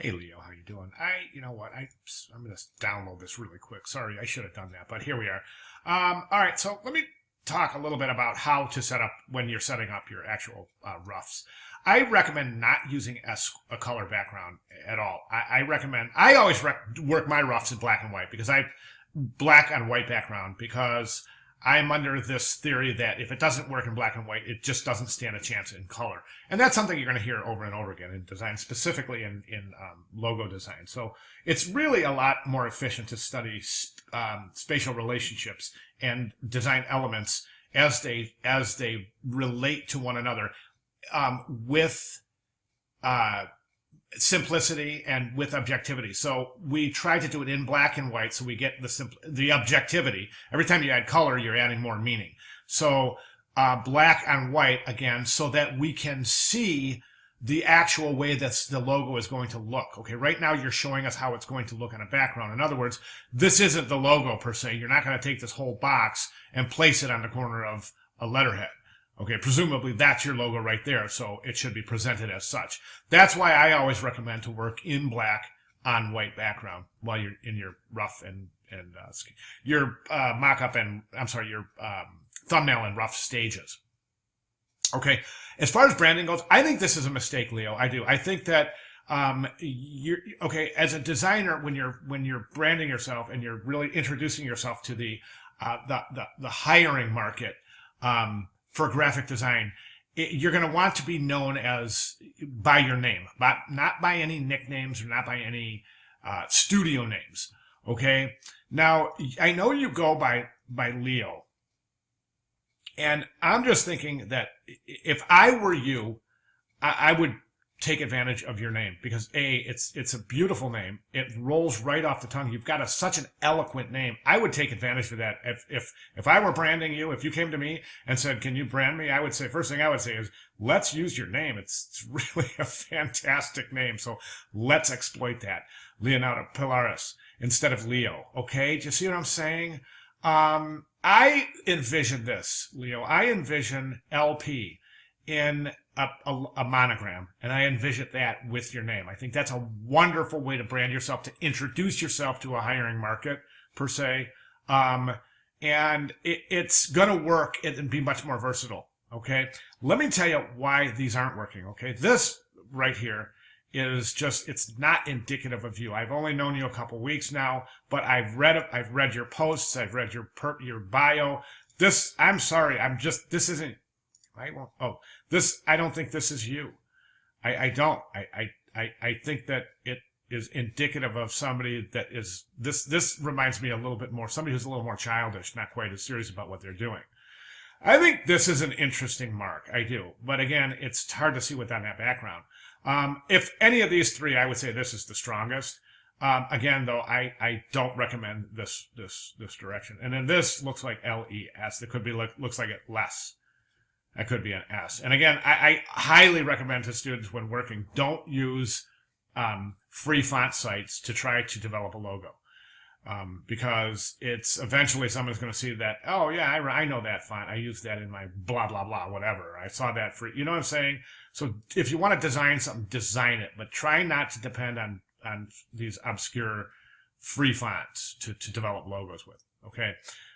Hey Leo, how you doing? You know what? I'm gonna download this really quick. Sorry, I should have done that, but here we are. All right, so let me talk a little bit about how to set up when you're setting up your actual roughs. I recommend not using a color background at all. I always work my roughs in black and white because I black on white background because I'm under this theory that if it doesn't work in black and white, it just doesn't stand a chance in color. And that's something you're going to hear over and over again in design, specifically in logo design. So it's really a lot more efficient to study spatial relationships and design elements as they relate to one another with simplicity and with objectivity. So we try to do it in black and white so we get the objectivity. Every time you add color, you're adding more meaning. So black on white again so that we can see the actual way that the logo is going to look. Okay, right now you're showing us how it's going to look on a background. In other words, this isn't the logo per se. You're not going to take this whole box and place it on the corner of a letterhead. Okay, presumably that's your logo right there, so it should be presented as such. That's why I always recommend to work in black on white background while you're in your rough and your mock-up and your thumbnail and rough stages. Okay, as far as branding goes, I think this is a mistake, Leo. I do. I think that you're okay as a designer when you're branding yourself and you're really introducing yourself to the hiring market. For graphic design, you're going to want to be known as by your name, but not by any nicknames or not by any studio names. Okay. Now I know you go by Leo, and I'm just thinking that if I were you, I would take advantage of your name because it's a beautiful name. It rolls right off the tongue. You've got such an eloquent name. I would take advantage of that. If I were branding you, if you came to me and said, "Can you brand me?" I would say first thing I would say is, "Let's use your name. It's really a fantastic name. So let's exploit that." Leonardo Pilares instead of Leo. Okay, do you see what I'm saying? I envision this, Leo. I envision LP in a monogram, and I envision that with your name. I think that's a wonderful way to brand yourself, to introduce yourself to a hiring market, per se. And it's going to work and be much more versatile, okay? Let me tell you why these aren't working, okay? This right here is just, it's not indicative of you. I've only known you a couple weeks now, but I've read your posts, I've read your bio. I'm sorry, this isn't, I won't. Oh, I don't think this is you. I don't. I think that it is indicative of somebody that is, this reminds me a little bit more, somebody who's a little more childish, not quite as serious about what they're doing. I think this is an interesting mark. I do. But again, it's hard to see without that background. If any of these three, I would say this is the strongest. Again, though, I don't recommend this direction. And then this looks like LES. It could be looks like it less. That could be an S. And again, I highly recommend to students when working, don't use free font sites to try to develop a logo. Because it's eventually someone's going to see that, oh yeah, I know that font. I use that in my blah, blah, blah, whatever. I saw that free. You know what I'm saying? So if you want to design something, design it. But try not to depend on these obscure free fonts to develop logos with. Okay?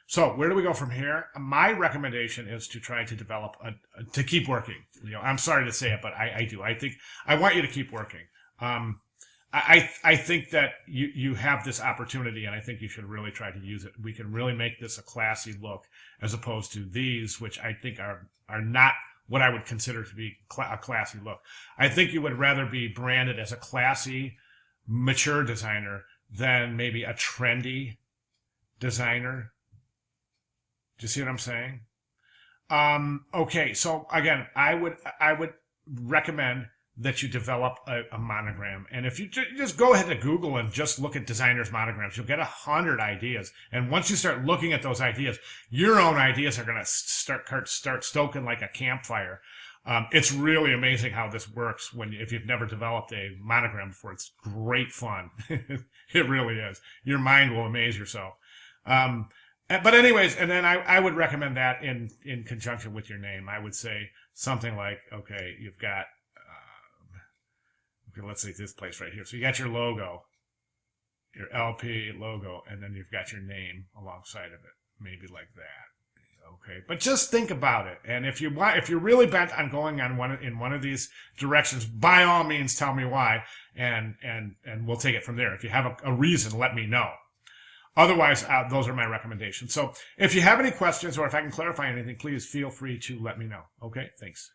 So where do we go from here? My recommendation is to try to develop to keep working. You know, I'm sorry to say it, but I do. I think I want you to keep working. I think that you have this opportunity, and I think you should really try to use it. We can really make this a classy look, as opposed to these, which I think are not what I would consider to be a classy look. I think you would rather be branded as a classy, mature designer than maybe a trendy designer. Do you see what I'm saying? Okay, so again, I would recommend that you develop a monogram. And if you just go ahead to Google and just look at designers' monograms, you'll get 100 ideas. And once you start looking at those ideas, your own ideas are going to start stoking like a campfire. It's really amazing how this works if you've never developed a monogram before. It's great fun. It really is. Your mind will amaze yourself. But anyways, and then I would recommend that in conjunction with your name. I would say something like, okay, you've got Okay, let's say this place right here. So you got your logo, your LP logo, and then you've got your name alongside of it, maybe like that. Okay, but just think about it. And if you're really bent on going on one of these directions, by all means, tell me why, and we'll take it from there. If you have a reason, let me know. Otherwise, those are my recommendations. So if you have any questions or if I can clarify anything, please feel free to let me know. Okay, thanks.